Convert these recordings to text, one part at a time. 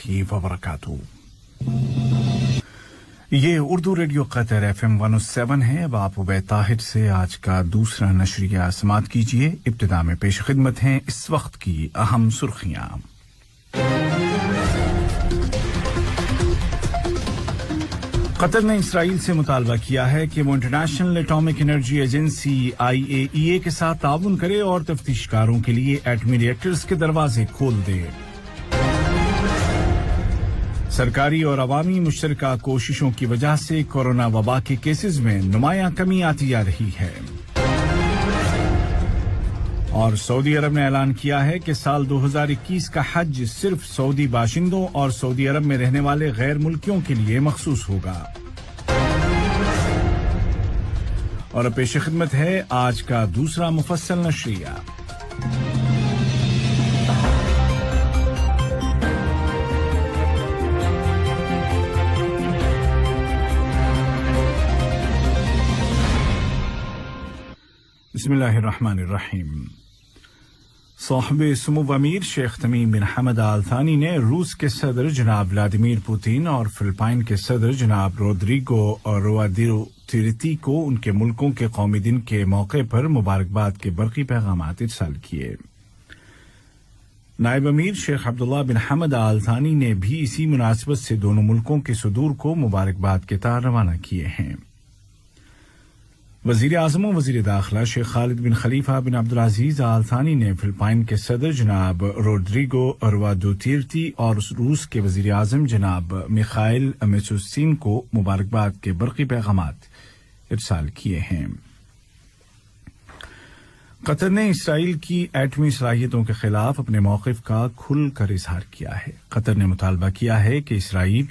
वरहमतुल्लाहि वबरकातुहू। ये Urdu radio Qatar FM 107 है। अब आप उबैद ताहिर से आज का दूसरा नशरिया समात कीजिए। इब्तिदा में पेश खिदमत हैं इस वक्त की अहम सुर्खियां। कतर ने इसराइल से मुतालबा किया है कि वो international atomic energy agency IAEA के साथ ताउन करे और तफ्तीशकारों के लिए एटमी रिएक्टर्स के दरवाजे खोल दे। सरकारी और अवामी मुश्तरका कोशिशों की वजह से कोरोना वबा के केसेस में नुमायां कमी आती जा रही है। और सऊदी अरब ने ऐलान किया है कि साल 2021 का हज सिर्फ सऊदी बाशिंदों और सऊदी अरब में रहने वाले गैर मुल्कियों के लिए मखसूस होगा। और अब पेश खिदमत है आज का दूसरा मुफस्सल नशरिया। बिस्मिल्लाहिर्रहमानिर्रहीम। साहिब सुमुव अमीर शेख तमीम बिन हमद आल थानी ने रूस के सदर जनाब व्लादिमीर पुतिन और फिलिपाइन के सदर जनाब रोड्रिगो रुआदिर्ती को उनके मुल्कों के कौमी दिन के मौके पर मुबारकबाद के बरकी पैगामात इरसाल किए। नायब अमीर शेख अब्दुल्ला बिन हमद आल थानी ने भी इसी मुनासिबत से दोनों मुल्कों के सदूर को मुबारकबाद के तार रवाना किए हैं। वजीर आज़म और वजीर दाखिला शेख खालिद बिन खलीफा बिन अब्दुल अजीज आल थानी ने फिलिपाइन के सदर जनाब रोड्रिगो रुआदिर्ती और रूस के वजीर आज़म जनाब मिखाइल मिशुस्तिन को मुबारकबाद के बरकी पैगामात इरसाल किए हैं। कतर ने इसराइल की एटमी सलाहियतों के खिलाफ अपने मौक़िफ़ का खुलकर इजहार किया है। कतर ने मुतालबा किया है कि इसराइल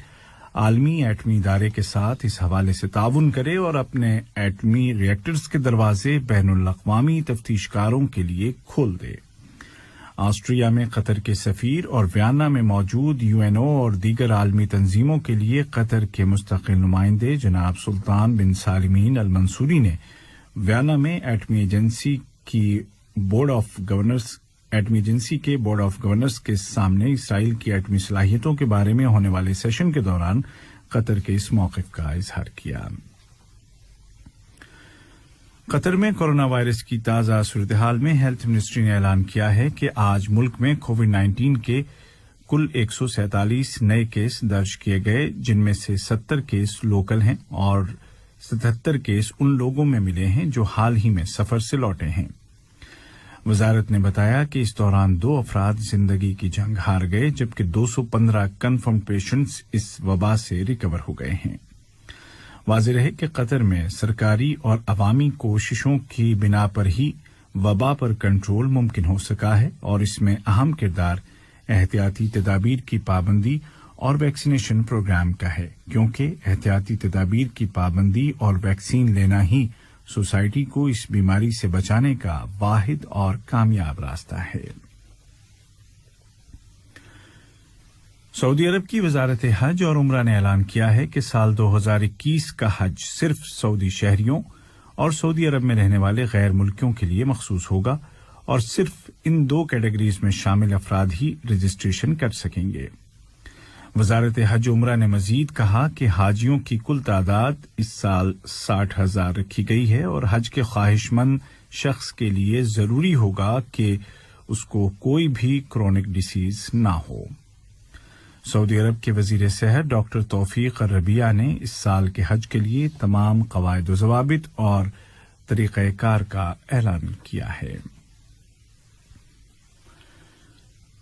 आलमी एटमी इदारे के साथ इस हवाले से ताउन करे और अपने एटमी रिएक्टर्स के दरवाजे बैनुल अक़वामी तफ्तीशकारों के लिए खोल दे। ऑस्ट्रिया में कतर के सफीर और वियना में मौजूद UNO और दीगर आलमी तंजीमों के लिए कतर के मुस्तकिल नुमाइंदे जनाब सुल्तान बिन सालिमीन अल मंसूरी ने वियना में एटमी एजेंसी के बोर्ड ऑफ गवर्नर्स के सामने इसराइल की एटमी सलाहियतों के बारे में होने वाले सेशन के दौरान कतर के इस मौक़िफ़ का इजहार किया। कतर में कोरोना वायरस की ताज़ा सूरत-ए-हाल में हेल्थ मिनिस्ट्री ने ऐलान किया है कि आज मुल्क में कोविड-19 के कुल 147 नए केस दर्ज किए गए, जिनमें से 70 केस लोकल हैं और 77 केस उन लोगों में मिले हैं जो हाल ही में सफर से लौटे हैं। वजारत ने बताया कि इस दौरान 2 अफराद जिंदगी की जंग हार गए, जबकि 215 कन्फर्म पेशेंट्स इस वबा से रिकवर हो गए हैं। वाज़ेह है कि कतर में सरकारी और अवामी कोशिशों की बिना पर ही वबा पर कंट्रोल मुमकिन हो सका है और इसमें अहम किरदार एहतियाती तदाबीर की पाबंदी और वैक्सीनेशन प्रोग्राम का है, क्योंकि एहतियाती तदाबीर की पाबंदी और वैक्सीन लेना ही सोसाइटी को इस बीमारी से बचाने का वाहिद और कामयाब रास्ता है। सऊदी अरब की वजारत हज और उम्रा ने ऐलान किया है कि साल 2021 का हज सिर्फ सऊदी शहरियों और सऊदी अरब में रहने वाले गैर मुल्कियों के लिए मखसूस होगा और सिर्फ इन 2 कैटेगरीज में शामिल अफराद ही रजिस्ट्रेशन कर सकेंगे। वजारत हज उम्रा ने मजीद कहा कि हाजियों की कुल तादाद इस साल 60,000 रखी गई है और हज के ख्वाहिशमंद शख्स के लिए जरूरी होगा कि उसको कोई भी क्रोनिक डिसीज ना हो। सऊदी अरब के वजीर सेहत डॉक्टर तौफीक रबिया ने इस साल के हज के लिए तमाम कवायद व ज़वाबित और तरीक़ाकार का ऐलान किया है।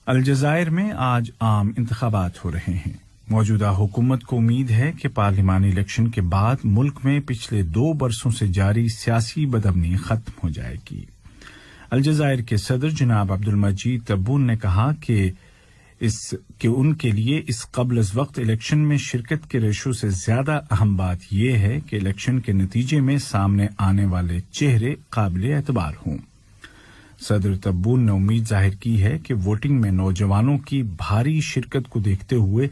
अलजज़ायर में आज आम इंतखाबात हो रहे हैं। मौजूदा हुकूमत को उम्मीद है कि पार्लिमानी इलेक्शन के बाद मुल्क में पिछले 2 बरसों से जारी सियासी बदअमनी खत्म हो जाएगी। अलजज़ायर के सदर जनाब अब्दुल मजीद तब्बून ने कहा कि उनके लिए इस क़ब्ल वक्त इलेक्शन में शिरकत के रेशो से ज्यादा अहम बात यह है कि इलेक्शन के नतीजे में सामने आने वाले चेहरे काबिल एतबार हों। सदर तब्बून ने उम्मीद जाहिर की है कि वोटिंग में नौजवानों की भारी शिरकत को देखते हुए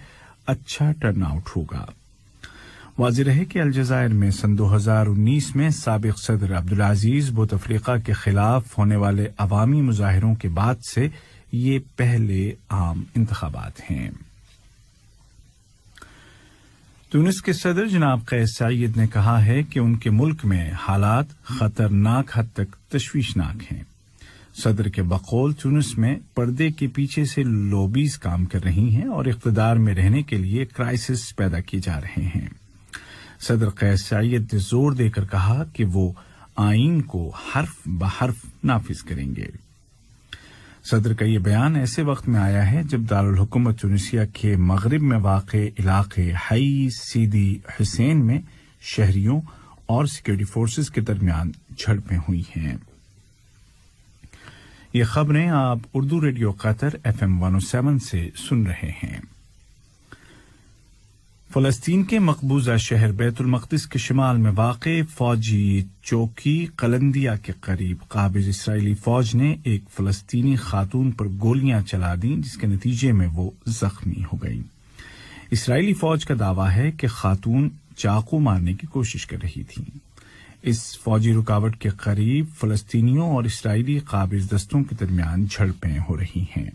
अच्छा टर्नआउट होगा। वाज़ेह रहे कि अलजज़ायर में सन 2019 में साबिक सदर अब्दुल अजीज बोतफ्लिका के खिलाफ होने वाले अवामी मुजाहिरों के बाद से ये पहले आम इंतखाबात हैं। تونس کے صدر جناب قیس سعید نے کہا ہے کہ ان کے ملک میں حالات خطرناک حد تک تشویشناک ہیں۔ صدر کے بقول تونس میں پردے کے پیچھے سے لوبیز کام کر رہی ہیں اور اقتدار میں رہنے کے لیے کرائسس پیدا کیے جا رہے ہیں۔ صدر قیس سعید نے زور دے کر کہا کہ وہ آئین کو حرف بحرف نافذ کریں گے۔ صدر کا یہ بیان ایسے وقت میں آیا ہے جب دارالحکومت تونسیہ کے مغرب میں واقع علاقے حی سیدی حسین میں شہریوں اور سیکورٹی فورسز کے درمیان جھڑپیں ہوئی ہیں۔ یہ خبریں آپ اردو ریڈیو قطر FM 107 سے سن رہے ہیں۔ فلسطین کے مقبوضہ شہر بیت المقدس کے شمال میں واقع فوجی چوکی قلندیہ کے قریب قابض اسرائیلی فوج نے ایک فلسطینی خاتون پر گولیاں چلا دیں، جس کے نتیجے میں وہ زخمی ہو گئی۔ اسرائیلی فوج کا دعویٰ ہے کہ خاتون چاقو مارنے کی کوشش کر رہی تھی۔ اس فوجی رکاوٹ کے قریب فلسطینیوں اور اسرائیلی قابض دستوں کے درمیان جھڑپیں ہو رہی ہیں۔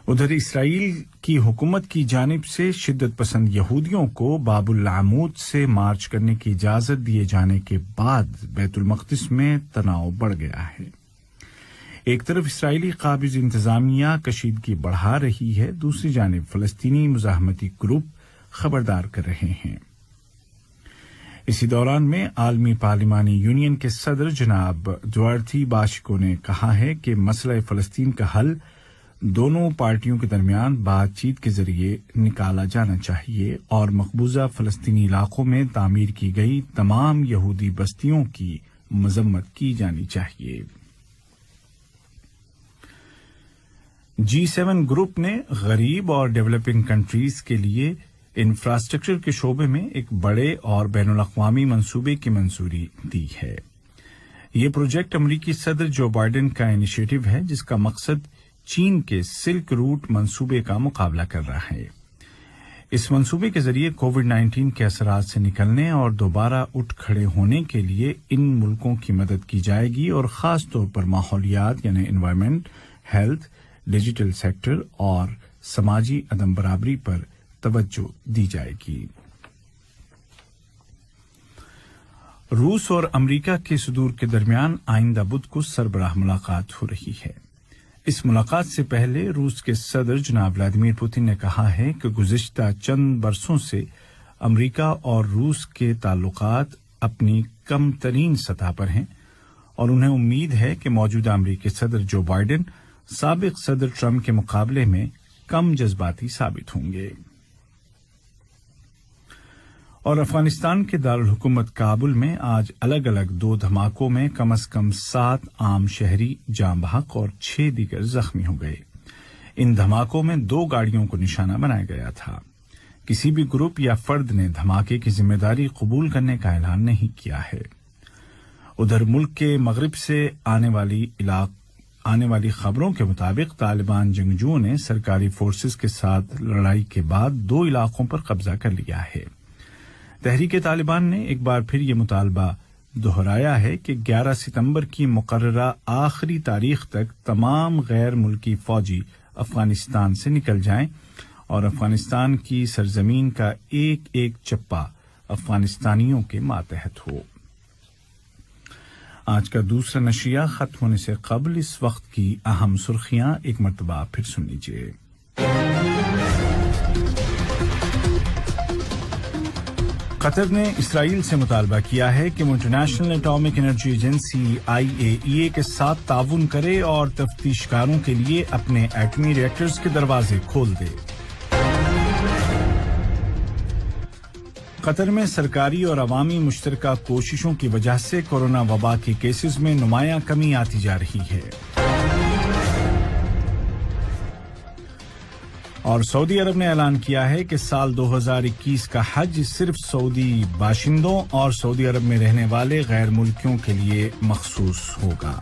ادھر اسرائیل کی حکومت کی جانب سے شدت پسند یہودیوں کو باب العمود سے مارچ کرنے کی اجازت دیے جانے کے بعد بیت المقدس میں تناؤ بڑھ گیا ہے۔ ایک طرف اسرائیلی قابض انتظامیہ کشیدگی بڑھا رہی ہے، دوسری جانب فلسطینی مزاحمتی گروپ خبردار کر رہے ہیں۔ اسی دوران میں عالمی پارلیمانی یونین کے صدر جناب دوارتی باشکو نے کہا ہے کہ مسئلہ فلسطین کا حل دونوں پارٹیوں کے درمیان بات چیت کے ذریعے نکالا جانا چاہیے اور مقبوضہ فلسطینی علاقوں میں تعمیر کی گئی تمام یہودی بستیوں کی مذمت کی جانی چاہیے۔ G7 گروپ نے غریب اور ڈیولپنگ کنٹریز کے لیے انفراسٹرکچر کے شعبے میں ایک بڑے اور بین الاقوامی منصوبے کی منظوری دی ہے۔ یہ پروجیکٹ امریکی صدر جو بائیڈن کا انیشیٹو ہے، جس کا مقصد چین کے سلک روٹ منصوبے کا مقابلہ کر رہا ہے۔ اس منصوبے کے ذریعے کووڈ-19 کے اثرات سے نکلنے اور دوبارہ اٹھ کھڑے ہونے کے لیے ان ملکوں کی مدد کی جائے گی اور خاص طور پر ماحولیات یعنی انوائرمنٹ، ہیلتھ، ڈیجیٹل سیکٹر اور سماجی عدم برابری پر توجہ دی جائے گی۔ روس اور امریکہ کے صدور کے درمیان آئندہ بدھ کو سربراہ ملاقات ہو رہی ہے۔ اس ملاقات سے پہلے روس کے صدر جناب ولادیمیر پوتن نے کہا ہے کہ گزشتہ چند برسوں سے امریکہ اور روس کے تعلقات اپنی کم ترین سطح پر ہیں اور انہیں امید ہے کہ موجودہ امریکی صدر جو بائیڈن سابق صدر ٹرمپ کے مقابلے میں کم جذباتی ثابت ہوں گے۔ اور افغانستان کے دارالحکومت کابل میں آج الگ الگ 2 دھماکوں میں کم از کم 7 عام شہری جاں بحق اور 6 دیگر زخمی ہو گئے۔ ان دھماکوں میں 2 گاڑیوں کو نشانہ بنایا گیا تھا۔ کسی بھی گروپ یا فرد نے دھماکے کی ذمہ داری قبول کرنے کا اعلان نہیں کیا ہے۔ ادھر ملک کے مغرب سے آنے والی خبروں کے مطابق طالبان جنگجوؤں نے سرکاری فورسز کے ساتھ لڑائی کے بعد 2 علاقوں پر قبضہ کر لیا ہے۔ تحریک طالبان نے ایک بار پھر یہ مطالبہ دہرایا ہے کہ 11 ستمبر کی مقررہ آخری تاریخ تک تمام غیر ملکی فوجی افغانستان سے نکل جائیں اور افغانستان کی سرزمین کا ایک ایک چپا افغانستانیوں کے ماتحت ہو۔ آج کا دوسرا نشریہ ختم ہونے سے قبل اس وقت کی اہم سرخیاں ایک مرتبہ پھر سن لیجیے۔ قطر نے اسرائیل سے مطالبہ کیا ہے کہ وہ international atomic energy agency IAEA کے ساتھ تعاون کرے اور تفتیش کاروں کے لیے اپنے ایٹمی ری ایکٹرز کے دروازے کھول دے۔ قطر میں سرکاری اور عوامی مشترکہ کوششوں کی وجہ سے کورونا وبا کے کیسز میں نمایاں کمی آتی جا رہی ہے۔ اور سعودی عرب نے اعلان کیا ہے کہ سال 2021 کا حج صرف سعودی باشندوں اور سعودی عرب میں رہنے والے غیر ملکیوں کے لیے مخصوص ہوگا۔